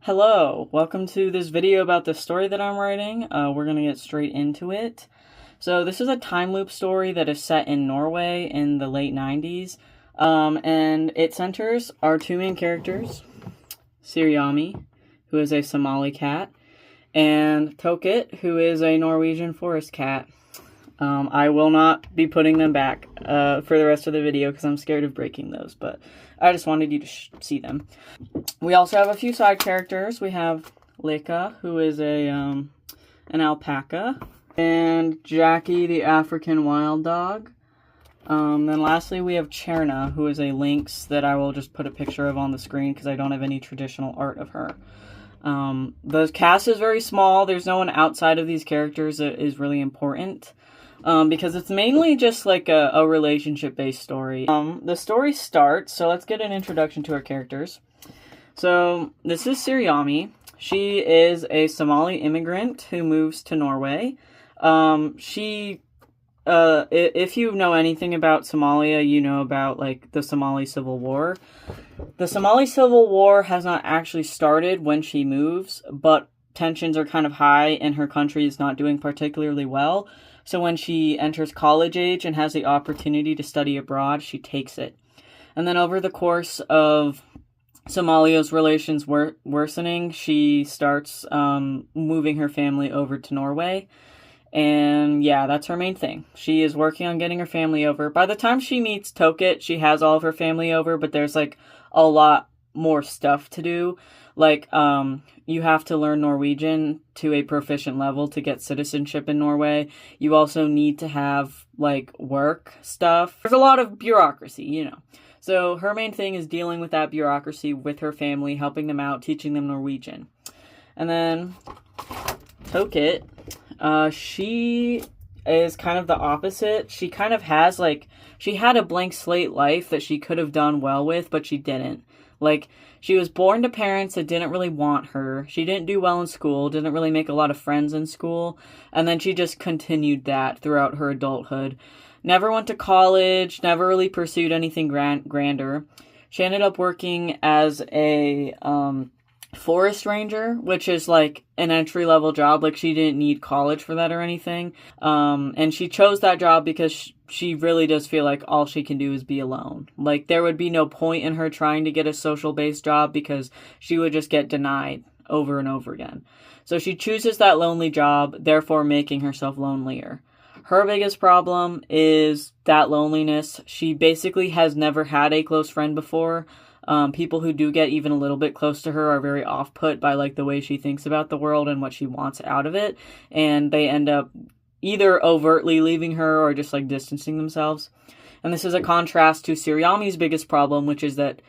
Hello, welcome to this video about the story that I'm writing. We're going to get straight into it. So this is a time loop story that is set in Norway in the late 90s. And it centers our two main characters, Ceeryaami, who is a Somali cat, and Tåket, who is a Norwegian forest cat. I will not be putting them back for the rest of the video because I'm scared of breaking those, but I just wanted you to see them. We also have a few side characters. We have Lykke, who is an alpaca, and Jackie, the African wild dog. Then lastly, we have Kjerne, who is a lynx that I will just put a picture of on the screen because I don't have any traditional art of her. The cast is very small. There's no one outside of these characters that is really important. Because it's mainly just like a relationship-based story. The story starts, so let's get an introduction to our characters. So, this is Ceeryaami. She is a Somali immigrant who moves to Norway. If you know anything about Somalia, you know about, like, the Somali Civil War. The Somali Civil War has not actually started when she moves, but tensions are kind of high and her country is not doing particularly well. So when she enters college age and has the opportunity to study abroad, she takes it. And then over the course of Somalia's relations worsening, she starts moving her family over to Norway. And yeah, that's her main thing. She is working on getting her family over. By the time she meets Tåket, she has all of her family over, but there's like a lot more stuff to do. Like, you have to learn Norwegian to a proficient level to get citizenship in Norway. You also need to have, like, work stuff. There's a lot of bureaucracy, you know. So her main thing is dealing with that bureaucracy with her family, helping them out, teaching them Norwegian. And then Tåket, she is kind of the opposite. She kind of has, like, she had a blank slate life that she could have done well with, but she didn't. Like, she was born to parents that didn't really want her. She didn't do well in school, didn't really make a lot of friends in school, and then she just continued that throughout her adulthood. Never went to college, never really pursued anything grander. She ended up working as a forest ranger, which is like an entry-level job. Like, she didn't need college for that or anything. And she chose that job because she really does feel like all she can do is be alone. Like, there would be no point in her trying to get a social-based job because she would just get denied over and over again. So she chooses that lonely job, therefore making herself lonelier. Her biggest problem is that loneliness. She basically has never had a close friend before. People who do get even a little bit close to her are very off-put by, like, the way she thinks about the world and what she wants out of it. And they end up either overtly leaving her or just, like, distancing themselves. And this is a contrast to Ceeryaami's biggest problem, which is that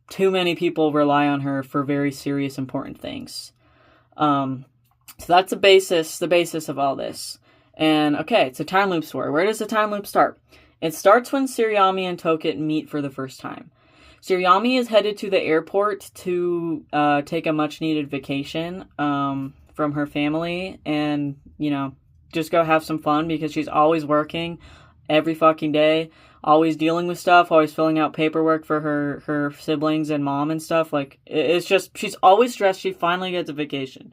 too many people rely on her for very serious, important things. So that's the basis of all this. And, okay, it's a time loop story. Where does the time loop start? It starts when Ceeryaami and Tåket meet for the first time. Ceeryaami is headed to the airport to take a much-needed vacation from her family and, you know, just go have some fun because she's always working every fucking day, always dealing with stuff, always filling out paperwork for her siblings and mom and stuff. Like, it's just, she's always stressed. She finally gets a vacation.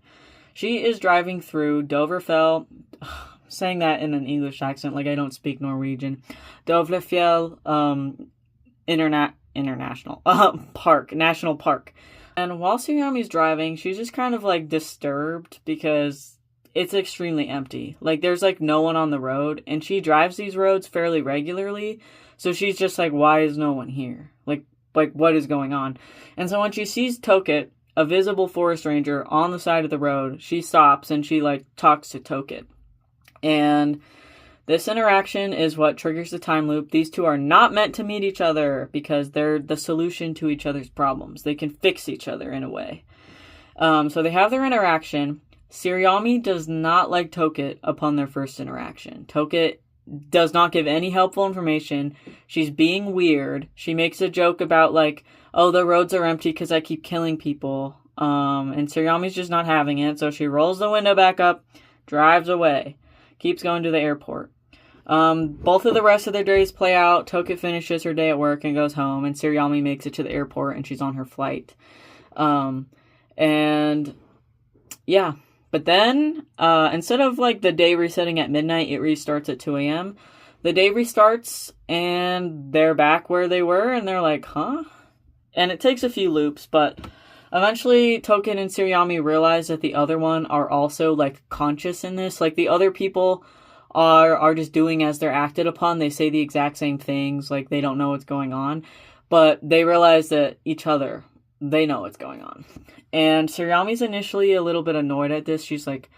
She is driving through Dovrefjell, saying that in an English accent like I don't speak Norwegian, Dovrefjell National Park. And while Ceeryaami's driving, she's just kind of, like, disturbed because it's extremely empty. Like, there's, like, no one on the road, and she drives these roads fairly regularly, so she's just like, why is no one here? Like, what is going on? And so when she sees Tåket, a visible forest ranger, on the side of the road, she stops and she, like, talks to Tåket. And this interaction is what triggers the time loop. These two are not meant to meet each other because they're the solution to each other's problems. They can fix each other in a way. So they have their interaction. Ceeryaami does not like Tåket upon their first interaction. Tåket does not give any helpful information. She's being weird. She makes a joke about, like, oh, the roads are empty because I keep killing people. And Ceeryaami's just not having it. So she rolls the window back up, drives away, keeps going to the airport. Both of the rest of their days play out. Tåket finishes her day at work and goes home, and Ceeryaami makes it to the airport, and she's on her flight. And yeah, but then instead of like the day resetting at midnight, it restarts at 2 a.m. The day restarts and they're back where they were, and they're like, huh? And it takes a few loops, but eventually Tåket and Ceeryaami realize that the other one are also like conscious in this. Like the other people are just doing as they're acted upon. They say the exact same things, like they don't know what's going on, but they realize that each other, they know what's going on. And Ceeryaami's initially a little bit annoyed at this. She's like,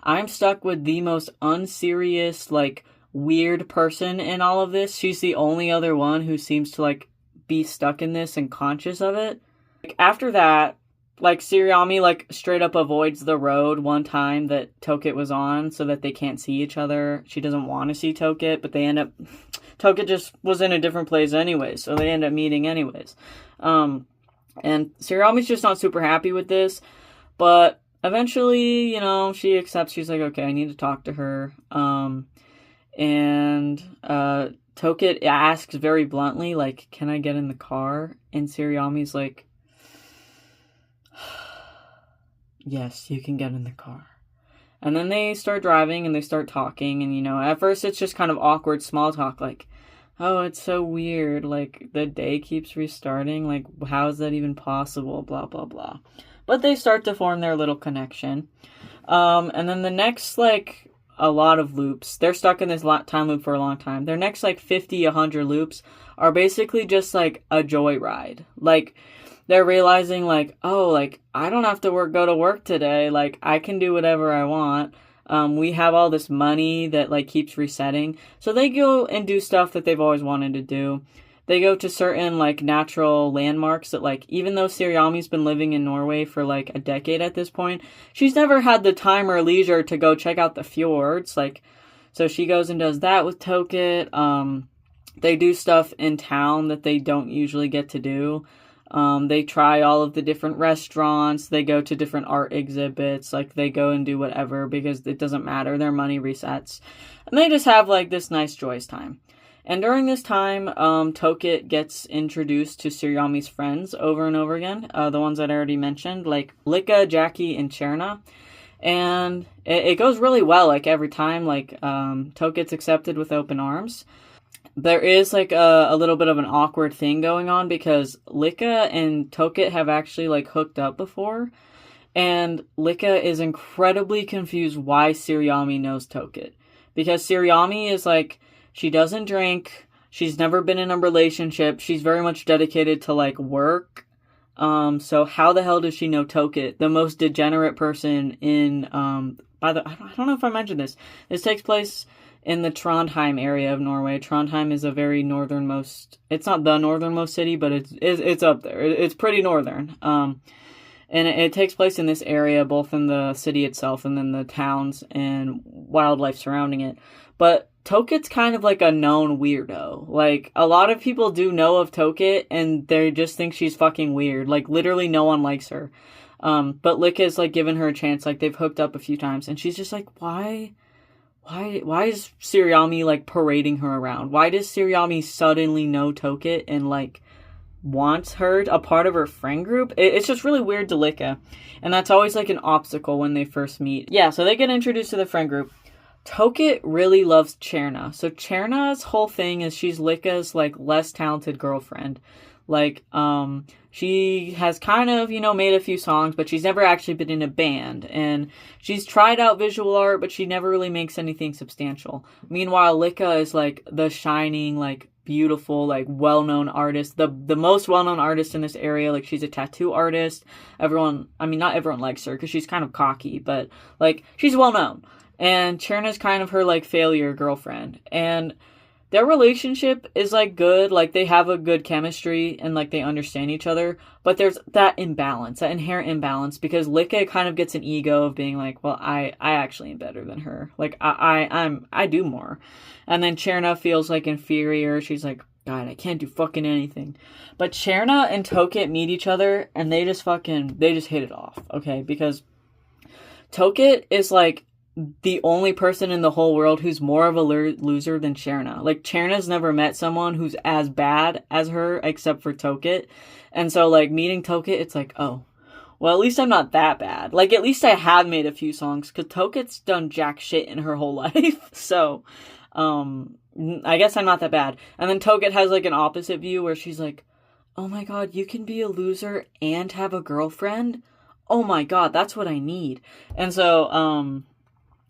I'm stuck with the most unserious, like, weird person in all of this. She's the only other one who seems to, like, be stuck in this and conscious of it. Like, after that, like, Ceeryaami, like, straight up avoids the road one time that Tåket was on so that they can't see each other. She doesn't want to see Tåket, but they end up... Tåket just was in a different place anyways, so they end up meeting anyways. And Ceeryaami's just not super happy with this, but eventually, you know, she accepts. She's like, okay, I need to talk to her. Tåket asks very bluntly, like, can I get in the car? And Ceeryaami's like, yes, you can get in the car. And then they start driving and they start talking, and, you know, at first it's just kind of awkward small talk, like, oh, it's so weird, like, the day keeps restarting, like, how is that even possible, blah, blah, blah. But they start to form their little connection. And then the next, like, a lot of loops, they're stuck in this time loop for a long time. Their next, like, 50, 100 loops are basically just, like, a joyride. Like, they're realizing, like, oh, like, I don't have to go to work today, like, I can do whatever I want. We have all this money that, like, keeps resetting. So they go and do stuff that they've always wanted to do. They go to certain, like, natural landmarks that, like, even though Ceeryaami's been living in Norway for, like, a decade at this point, she's never had the time or leisure to go check out the fjords. Like, so she goes and does that with Tåket. They do stuff in town that they don't usually get to do. They try all of the different restaurants, they go to different art exhibits, like, they go and do whatever, because it doesn't matter, their money resets. And they just have, like, this nice joyous time. And during this time, Tåket gets introduced to Ceeryaami's friends over and over again, the ones that I already mentioned, like Lykke, Jackie, and Kjerne. And it goes really well, like, every time, like, Tåket's accepted with open arms. There is, like, a little bit of an awkward thing going on because Lykke and Tåket have actually, like, hooked up before. And Lykke is incredibly confused why Ceeryaami knows Tåket. Because Ceeryaami is, like, she doesn't drink, she's never been in a relationship, she's very much dedicated to, like, work. So how the hell does she know Tåket, the most degenerate person in, I don't know if I mentioned this. This takes place in the Trondheim area of Norway. Trondheim is a very northernmost, it's not the northernmost city, but it's up there. It's pretty northern. And it takes place in this area, both in the city itself and then the towns and wildlife surrounding it. But Tåket's kind of like a known weirdo. Like, a lot of people do know of Tåket, and they just think she's fucking weird. Like, literally no one likes her. But Lykke's, like, given her a chance. Like, they've hooked up a few times, and she's just like, why is Ceeryaami, like, parading her around? Why does Ceeryaami suddenly know Tåket and, like, wants her a part of her friend group? It's just really weird to Lykke. And that's always, like, an obstacle when they first meet. Yeah, so they get introduced to the friend group. Tåket really loves Kjerne. So Kjerne's whole thing is she's Lykke's, like, less talented girlfriend. Like, she has kind of, you know, made a few songs, but she's never actually been in a band. And she's tried out visual art, but she never really makes anything substantial. Meanwhile, Lykke is, like, the shining, like, beautiful, like, well-known artist. The most well-known artist in this area. Like, she's a tattoo artist. Not everyone likes her, because she's kind of cocky, but, like, she's well-known. And Kjerne's kind of her, like, failure girlfriend. And their relationship is, like, good. Like, they have a good chemistry and, like, they understand each other. But there's that imbalance, that inherent imbalance, because Lykke kind of gets an ego of being like, well, I actually am better than her. Like, I do more. And then Kjerne feels, like, inferior. She's like, God, I can't do fucking anything. But Kjerne and Tåket meet each other, and they just hit it off, okay? Because Tåket is, like, the only person in the whole world who's more of a loser than Kjerne. Like, Kjerne's never met someone who's as bad as her, except for Tåket. And so, like, meeting Tåket, it's like, oh, well, at least I'm not that bad. Like, at least I have made a few songs, because Tåket's done jack shit in her whole life. So, I guess I'm not that bad. And then Tåket has, like, an opposite view where she's like, oh my god, you can be a loser and have a girlfriend? Oh my god, that's what I need. And so,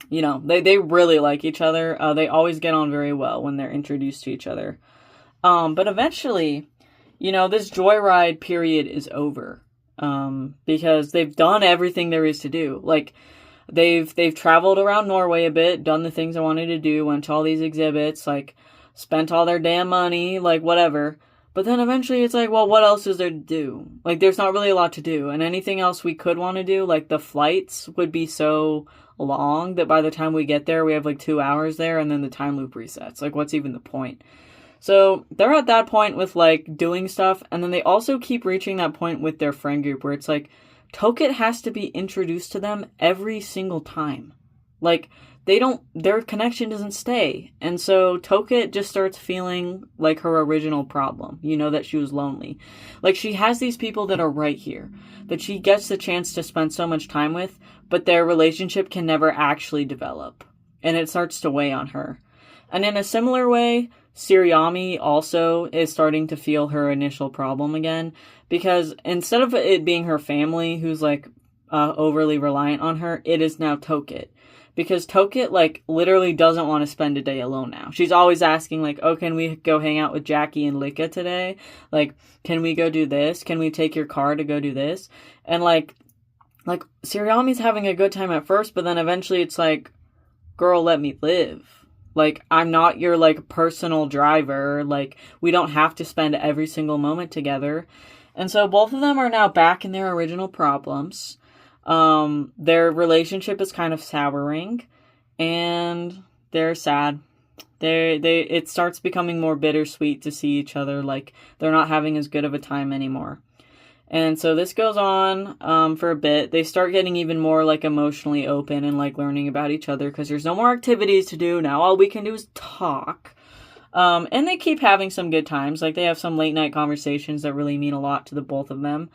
you know, they really like each other. They always get on very well when they're introduced to each other. But eventually, you know, this joyride period is over. Because they've done everything there is to do. Like, they've traveled around Norway a bit, done the things I wanted to do, went to all these exhibits, like, spent all their damn money, like, whatever. But then eventually it's like, well, what else is there to do? Like, there's not really a lot to do. And anything else we could want to do, like, the flights would be so long that by the time we get there, we have, like, 2 hours there, and then the time loop resets. Like, what's even the point? So they're at that point with, like, doing stuff, and then they also keep reaching that point with their friend group where it's like, Tåket has to be introduced to them every single time. Like, their connection doesn't stay. And so Tåket just starts feeling like her original problem, you know, that she was lonely. Like, she has these people that are right here, that she gets the chance to spend so much time with, but their relationship can never actually develop. And it starts to weigh on her. And in a similar way, Ceeryaami also is starting to feel her initial problem again, because instead of it being her family who's, like, overly reliant on her, it is now Tåket. Because Tåket, like, literally doesn't want to spend a day alone now. She's always asking, like, oh, can we go hang out with Jackie and Lykke today? Like, can we go do this? Can we take your car to go do this? And, like, Ceeryaami's having a good time at first, but then eventually it's like, girl, let me live. Like, I'm not your, like, personal driver. Like, we don't have to spend every single moment together. And so both of them are now back in their original problems. Their relationship is kind of souring, and they're sad. It starts becoming more bittersweet to see each other. Like, they're not having as good of a time anymore. And so this goes on, for a bit. They start getting even more, like, emotionally open and, like, learning about each other, because there's no more activities to do. Now all we can do is talk. And they keep having some good times. Like, they have some late night conversations that really mean a lot to the both of them.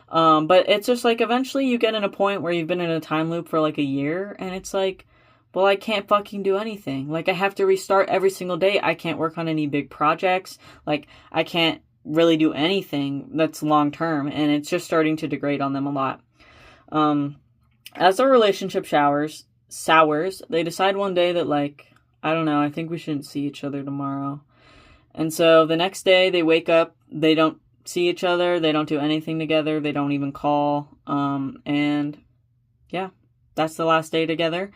But it's just, like, eventually you get in a point where you've been in a time loop for, like, a year, and it's like, well, I can't fucking do anything. Like, I have to restart every single day. I can't work on any big projects. Like, I can't really do anything that's long term, and it's just starting to degrade on them a lot. As their relationship sours, they decide one day that, like, I don't know, I think we shouldn't see each other tomorrow. And so the next day they wake up, they don't see each other, they don't do anything together, they don't even call, and yeah, that's the last day together.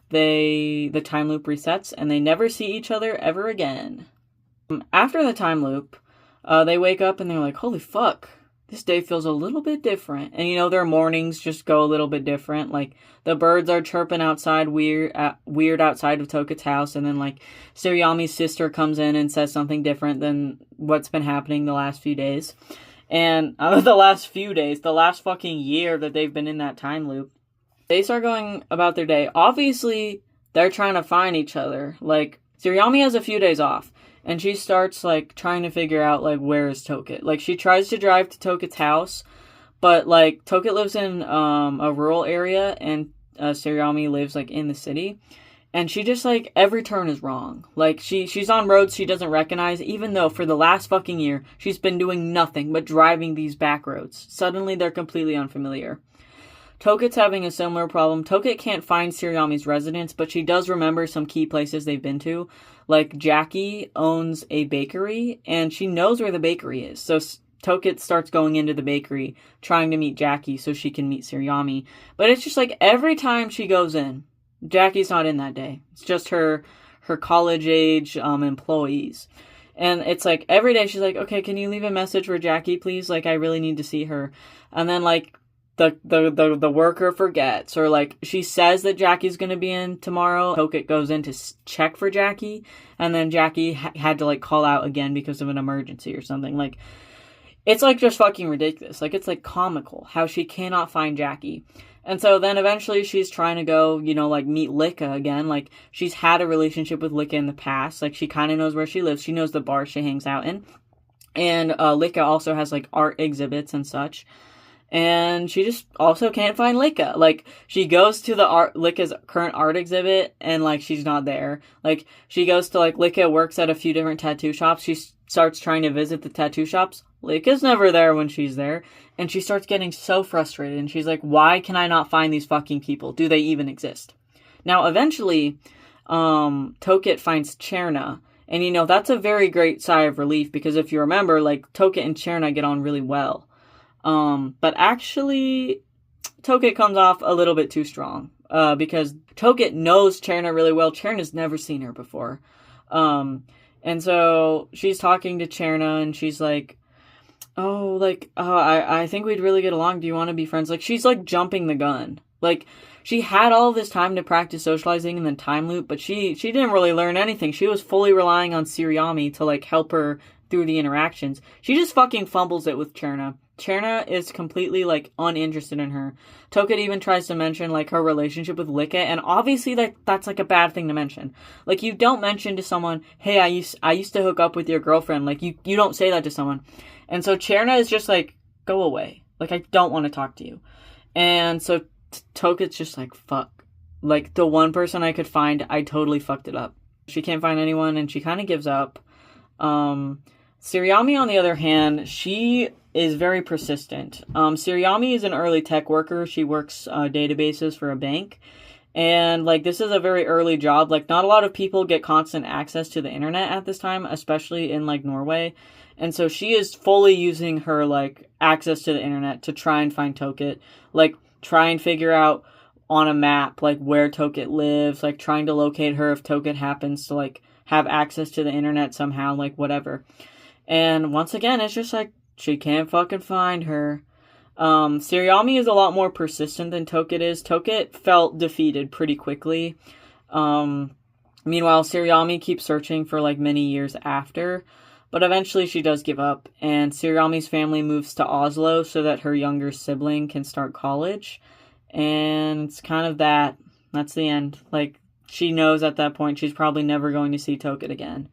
The time loop resets, and they never see each other ever again. After the time loop, they wake up and they're like, holy fuck, this day feels a little bit different. And, you know, their mornings just go a little bit different. Like, the birds are chirping outside weird outside of Tåket's house. And then, like, Ceeryaami's sister comes in and says something different than what's been happening the last few days. And the last fucking year that they've been in that time loop, they start going about their day. Obviously, they're trying to find each other. Like, Ceeryaami has a few days off. And she starts, like, trying to figure out, like, where is Tåket. Like, she tries to drive to Tåket's house, but, like, Tåket lives in a rural area, and Ceeryaami lives, like, in the city. And she just, like, every turn is wrong. Like, she's on roads she doesn't recognize, even though for the last fucking year, she's been doing nothing but driving these back roads. Suddenly, they're completely unfamiliar. Tåket's having a similar problem. Tåket can't find Ceeryaami's residence, but she does remember some key places they've been to. Like, Jackie owns a bakery, and she knows where the bakery is. So Tåket starts going into the bakery, trying to meet Jackie so she can meet Ceeryaami. But it's just like, every time she goes in, Jackie's not in that day. It's just her college-age employees. And it's like, every day she's like, okay, can you leave a message for Jackie, please? Like, I really need to see her. And then, like, the worker forgets, or, like, she says that Jackie's gonna be in tomorrow. Tåket goes in to check for Jackie, and then Jackie had to, like, call out again because of an emergency or something. Like, it's, like, just fucking ridiculous. Like, it's, like, comical how she cannot find Jackie. And so then eventually she's trying to go, you know, like, meet Lykke again. Like, she's had a relationship with Lykke in the past. Like, she kind of knows where she lives. She knows the bar she hangs out in. And Lykke also has, like, art exhibits and such. And she just also can't find Lykke. Like, she goes to the Lykke's current art exhibit, and, like, she's not there. Like, she goes to, like, Lykke works at a few different tattoo shops. She starts trying to visit the tattoo shops. Lykke's never there when she's there. And she starts getting so frustrated. And she's like, why can I not find these fucking people? Do they even exist? Now, eventually, Tåket finds Kjerne. And, you know, that's a very great sigh of relief, because if you remember, like, Tåket and Kjerne get on really well. But actually, Tåket comes off a little bit too strong, because Tåket knows Kjerne really well. Kjerne's never seen her before. And so she's talking to Kjerne, and she's like, I think we'd really get along. Do you want to be friends? Like, she's, like, jumping the gun. Like, she had all this time to practice socializing in the time loop, but she didn't really learn anything. She was fully relying on Ceeryaami to, like, help her through the interactions. She just fucking fumbles it with Kjerne. Kjerne is completely, like, uninterested in her. Tåket even tries to mention, like, her relationship with Lykke, and obviously that's, like, a bad thing to mention. Like, you don't mention to someone, hey, I used to hook up with your girlfriend. Like, you don't say that to someone. And so Kjerne is just like, go away. Like, I don't want to talk to you. And so Tåket's just like, fuck. Like, the one person I could find, I totally fucked it up. She can't find anyone, and she kind of gives up. Ceeryaami, on the other hand, she is very persistent. Ceeryaami is an early tech worker. She works databases for a bank. And, like, this is a very early job. Like, not a lot of people get constant access to the internet at this time, especially in, like, Norway. And so she is fully using her, like, access to the internet to try and find Tåket. Like, try and figure out on a map, like, where Tåket lives. Like, trying to locate her if Tåket happens to, like, have access to the internet somehow, like, whatever. And once again, it's just, like, she can't fucking find her. Ceeryaami is a lot more persistent than Tåket is. Tåket felt defeated pretty quickly. Meanwhile, Ceeryaami keeps searching for, like, many years after. But eventually she does give up, and Ceeryaami's family moves to Oslo so that her younger sibling can start college. And it's kind of that. That's the end. Like, she knows at that point she's probably never going to see Tåket again.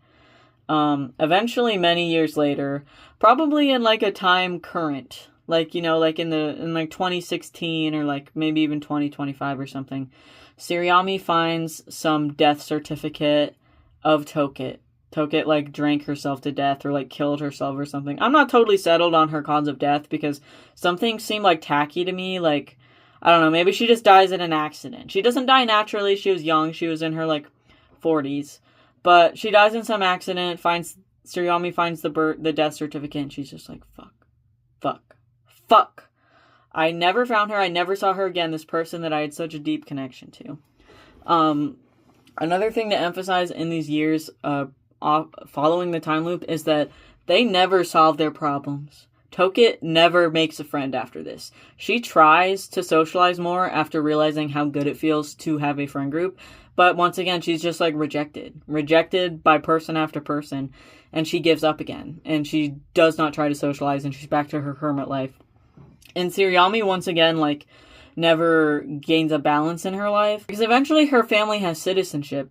Eventually, many years later, probably in, like, a time current, like, you know, like in 2016 or, like, maybe even 2025 or something, Ceeryaami finds some death certificate of Tåket. Tåket, like, drank herself to death or, like, killed herself or something. I'm not totally settled on her cause of death because some things seem, like, tacky to me. Like, I don't know, maybe she just dies in an accident. She doesn't die naturally. She was young. She was in her, like, 40s. But she dies in some accident, Ceeryaami finds the death certificate, and she's just like, fuck. I never found her. I never saw her again, this person that I had such a deep connection to. Another thing to emphasize in these years, following the time loop, is that they never solve their problems. Tåket never makes a friend after this. She tries to socialize more after realizing how good it feels to have a friend group, but once again, she's just, like, rejected by person after person, and she gives up again, and she does not try to socialize, and she's back to her hermit life. And Ceeryaami, once again, like, never gains a balance in her life, because eventually her family has citizenship.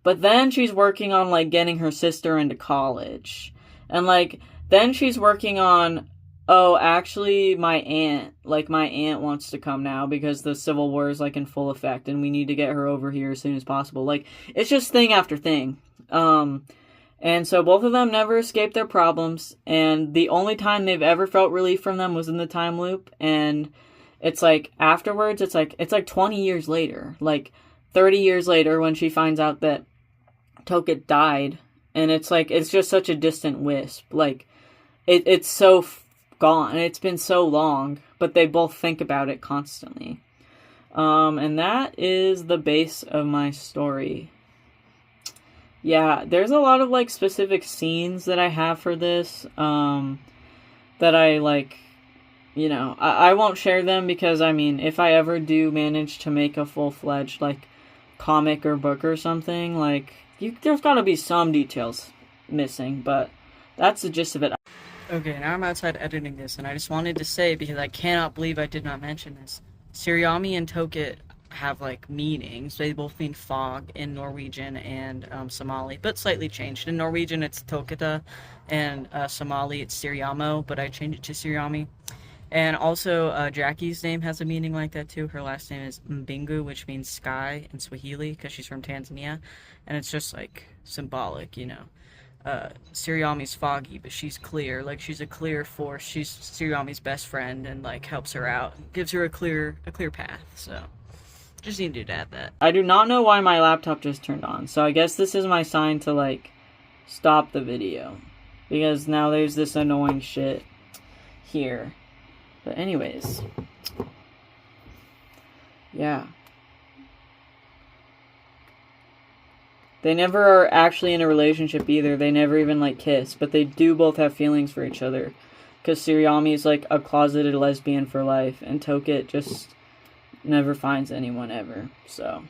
But then she's working on, like, getting her sister into college. And, like, then she's working on, oh, actually, my aunt wants to come now because the Civil War is, like, in full effect and we need to get her over here as soon as possible. Like, it's just thing after thing. And so both of them never escaped their problems, and the only time they've ever felt relief from them was in the time loop, and it's, like, afterwards, it's like 20 years later, like, 30 years later when she finds out that Tåket died, and it's, like, it's just such a distant wisp, like, it's so gone, and it's been so long, but they both think about it constantly. And that is the base of my story. Yeah, there's a lot of, like, specific scenes that I have for this, that I, like, you know, I won't share them because, I mean, if I ever do manage to make a full-fledged, like, comic or book or something, like, there's gotta be some details missing, but that's the gist of it. Okay, now I'm outside editing this, and I just wanted to say, because I cannot believe I did not mention this, Ceeryaami and Tåket have, like, meanings. They both mean fog in Norwegian and Somali, but slightly changed. In Norwegian, it's Tåketa, and Somali, it's Ceeryamo, but I changed it to Ceeryaami. And also, Jackie's name has a meaning like that too. Her last name is Mbingu, which means sky in Swahili, because she's from Tanzania. And it's just, like, symbolic, you know. Ceeryaami's foggy, but she's clear. Like, she's a clear force. She's Ceeryaami's best friend and, like, helps her out. Gives her a clear path, so... Just needed to add that. I do not know why my laptop just turned on, so I guess this is my sign to, like, stop the video. Because now there's this annoying shit here. But anyways. Yeah. They never are actually in a relationship either. They never even, like, kiss. But they do both have feelings for each other. Because Ceeryaami is, like, a closeted lesbian for life. And Tåket just... never finds anyone ever, so...